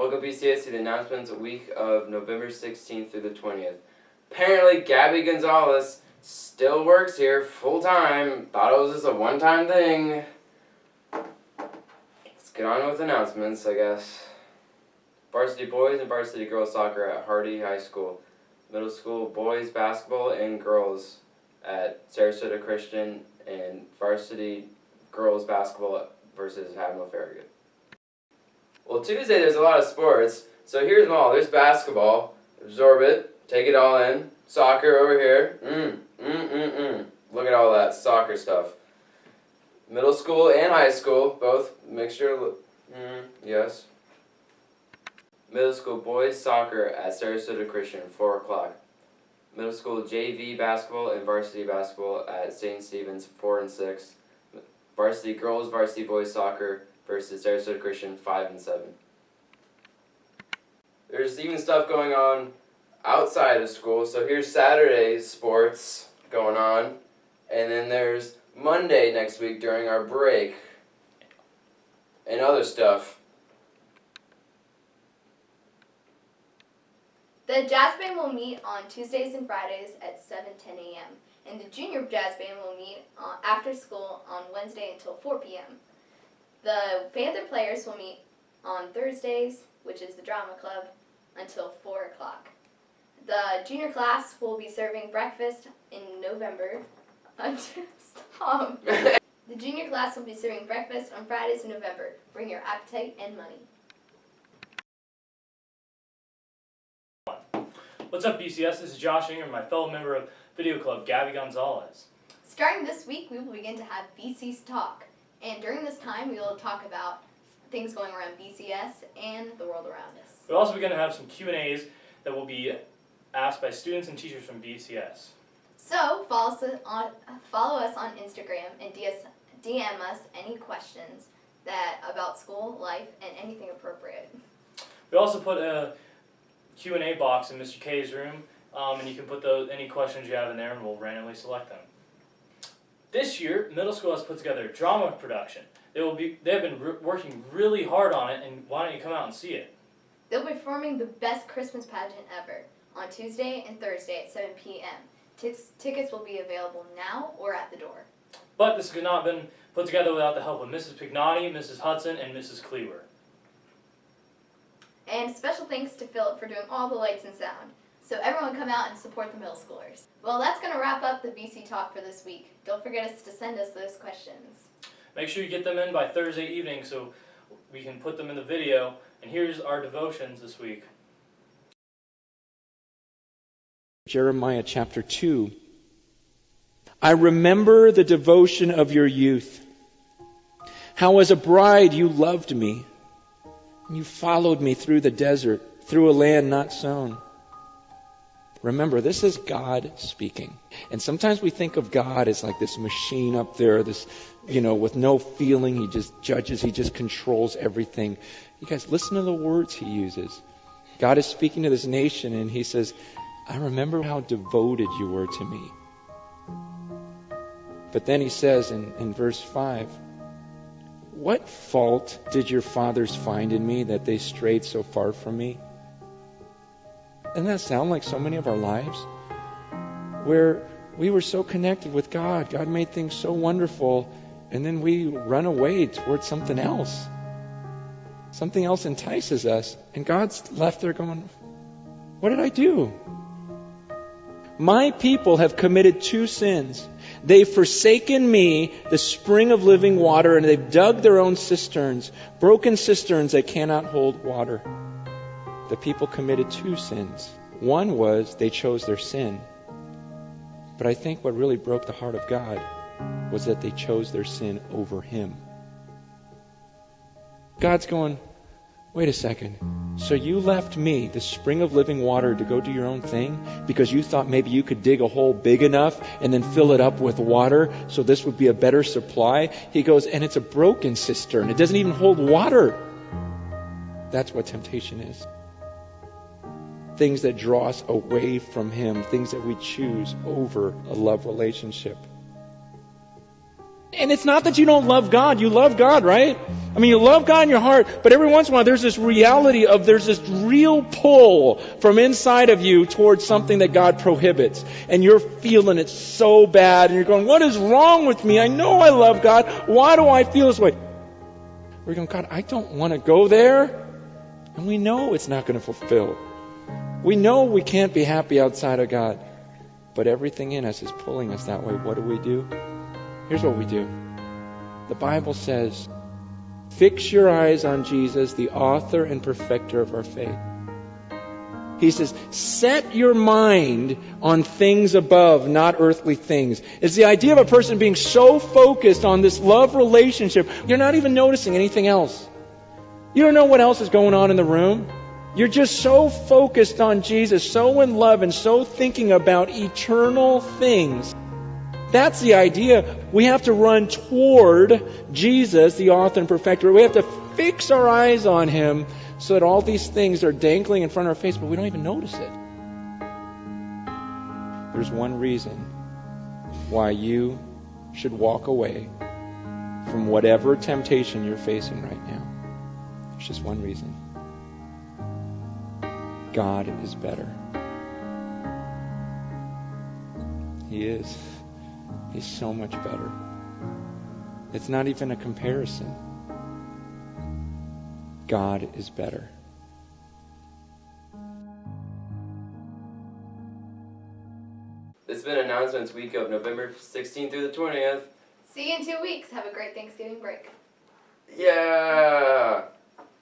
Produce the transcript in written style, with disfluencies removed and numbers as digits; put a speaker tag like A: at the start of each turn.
A: Welcome BCS to the announcements week of November 16th through the 20th. Apparently, Gabby Gonzalez still works here full-time. Thought it was just a one-time thing. Let's get on with announcements, I guess. Varsity boys and varsity girls soccer at Hardy High School. Middle school boys basketball and girls at Sarasota Christian, and varsity girls basketball versus Hadmel Farragut. Well, Tuesday there's a lot of sports, so here's them all. There's basketball, absorb it, take it all in. Soccer over here, Look at all that soccer stuff. Middle school and high school, both mixture, yes. Middle school boys soccer at Sarasota Christian, 4 o'clock. Middle school JV basketball and varsity basketball at St. Stephen's, 4 and 6. Varsity girls, varsity boys soccer versus Sarasota Christian, 5 and 7. There's even stuff going on outside of school. So here's Saturday's sports going on. And then there's Monday next week during our break. And other stuff.
B: The jazz band will meet on Tuesdays and Fridays at 7:10 a.m. And the junior jazz band will meet after school on Wednesday until 4 p.m. The Panther players will meet on Thursdays, which is the drama club, until 4 o'clock. The junior class will be serving breakfast in November. Stop. The junior class will be serving breakfast on Fridays in November. Bring your appetite and money.
C: What's up, BCS? This is Josh Ingram, my fellow member of Video Club, Gabby Gonzalez.
B: Starting this week, we will begin to have BC's Talk. And during this time, we will talk about things going around BCS and the world around us.
C: We're also going to have some Q&As that will be asked by students and teachers from BCS.
B: So, follow us on Instagram and DM us any questions about school, life, and anything appropriate.
C: We also put a Q&A box in Mr. K's room, and you can put any questions you have in there, and we'll randomly select them. This year, middle school has put together a drama production. They have been working really hard on it, and why don't you come out and see it?
B: They'll be performing the best Christmas pageant ever on Tuesday and Thursday at 7 p.m. Tickets will be available now or at the door.
C: But this could not have been put together without the help of Mrs. Pignotti, Mrs. Hudson, and Mrs. Cleaver.
B: And special thanks to Philip for doing all the lights and sound. So everyone come out and support the middle schoolers. Well, that's going to wrap up the BC Talk for this week. Don't forget to send us those questions.
C: Make sure you get them in by Thursday evening so we can put them in the video. And here's our devotions this week.
D: Jeremiah chapter 2. I remember the devotion of your youth. How as a bride you loved me. You followed me through the desert, through a land not sown. Remember, this is God speaking. And sometimes we think of God as like this machine up there, this, with no feeling. He just judges. He just controls everything. You guys, listen to the words he uses. God is speaking to this nation, and he says, I remember how devoted you were to me. But then he says in verse 5, what fault did your fathers find in me that they strayed so far from me? Doesn't that sound like so many of our lives? Where we were so connected with God. God made things so wonderful. And then we run away towards something else. Something else entices us. And God's left there going, what did I do? My people have committed 2 sins. They've forsaken me, the spring of living water, and they've dug their own cisterns, broken cisterns that cannot hold water. The people committed 2 sins. One was they chose their sin. But I think what really broke the heart of God was that they chose their sin over Him. God's going, wait a second. So you left me, the spring of living water, to go do your own thing because you thought maybe you could dig a hole big enough and then fill it up with water so this would be a better supply? He goes, and it's a broken cistern. It doesn't even hold water. That's what temptation is. Things that draw us away from Him, things that we choose over a love relationship. And it's not that you don't love God. You love God, right? I mean, you love God in your heart, but every once in a while there's this reality of there's this real pull from inside of you towards something that God prohibits. And you're feeling it so bad, and you're going, what is wrong with me? I know I love God. Why do I feel this way? We're going, God, I don't want to go there. And we know it's not going to fulfill. We know we can't be happy outside of God. But everything in us is pulling us that way. What do? Here's what we do. The Bible says, fix your eyes on Jesus, the author and perfecter of our faith. He says, set your mind on things above, not earthly things. It's the idea of a person being so focused on this love relationship, you're not even noticing anything else. You don't know what else is going on in the room. You're just so focused on Jesus, so in love, and so thinking about eternal things. That's the idea. We have to run toward Jesus, the author and perfecter. We have to fix our eyes on Him so that all these things are dangling in front of our face, but we don't even notice it. There's one reason why you should walk away from whatever temptation you're facing right now. There's just one reason. God is better. He is. He's so much better. It's not even a comparison. God is better.
A: This has been Announcements week of November 16th through the 20th.
B: See you in 2 weeks. Have a great Thanksgiving break.
A: Yeah!